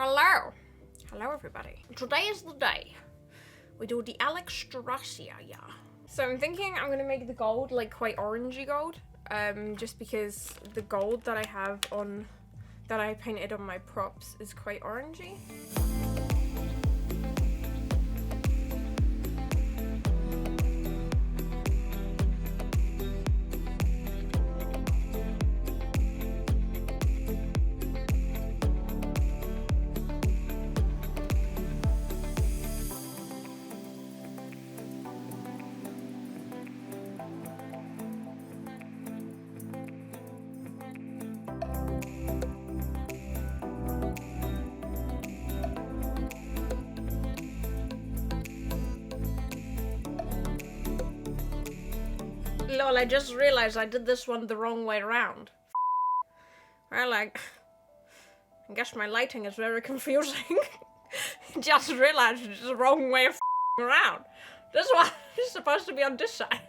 Hello. Hello, everybody. Today is the day we do the Alexstrasza, yeah. So I'm thinking I'm gonna make the gold like quite orangey gold, just because the gold that I have on, that I painted on my props is quite orangey. Lol, I just realized I did this one the wrong way around. Well, I guess my lighting is very confusing. Just realized it's the wrong way of around. This one is supposed to be on this side.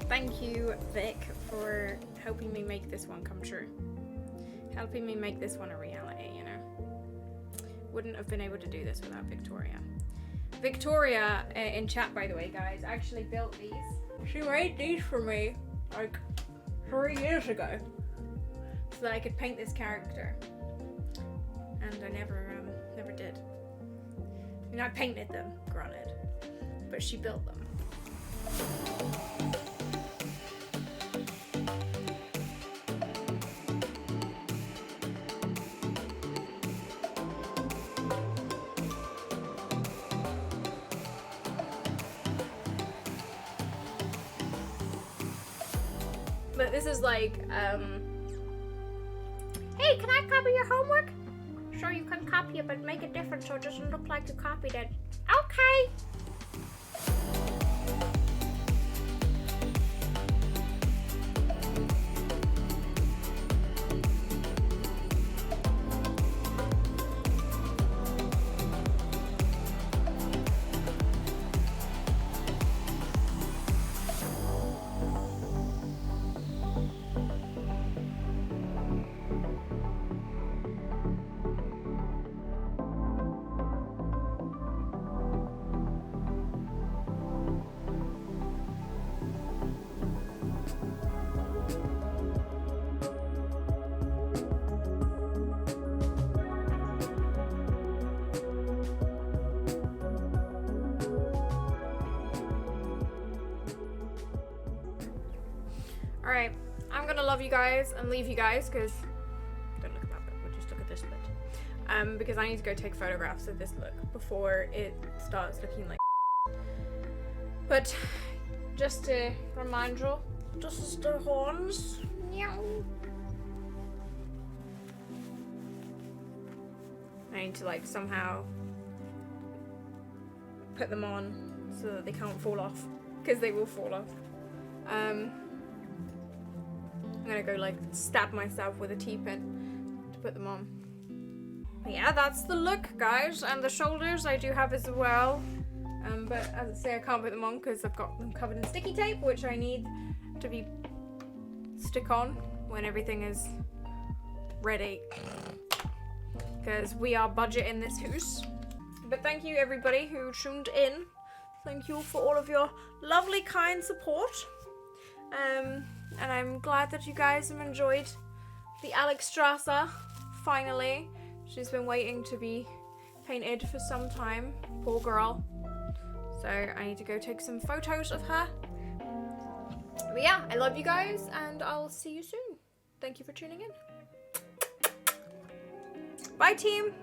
Thank you, Vic, for helping me make this one come true. Helping me make this one a reality, you know. Wouldn't have been able to do this without Victoria. Victoria, in chat by the way, guys, actually built these. She made these for me, like, 3 years ago. So that I could paint this character. And I never did. I mean, I painted them, granted. But she built them. But this is like, hey, can I copy your homework? Sure, you can copy it, but make it different so it doesn't look like you copied it. Okay. Alright, I'm gonna love you guys and leave you guys, because don't look at that bit, we'll just look at this bit. Because I need to go take photographs of this look before it starts looking like But just to remind you, this is the horns. Meow. I need to like somehow put them on so that they can't fall off, because they will fall off. I'm gonna go like stab myself with a T-pin to put them on. But yeah, that's the look, guys. And the shoulders I do have as well. But as I say, I can't put them on because I've got them covered in sticky tape, which I need to be stick on when everything is ready. Because we are budget in this house. But thank you everybody who tuned in. Thank you for all of your lovely, kind support. And I'm glad that you guys have enjoyed the Alexstrasza, finally. She's been waiting to be painted for some time. Poor girl. So I need to go take some photos of her. But yeah, I love you guys, and I'll see you soon. Thank you for tuning in. Bye, team!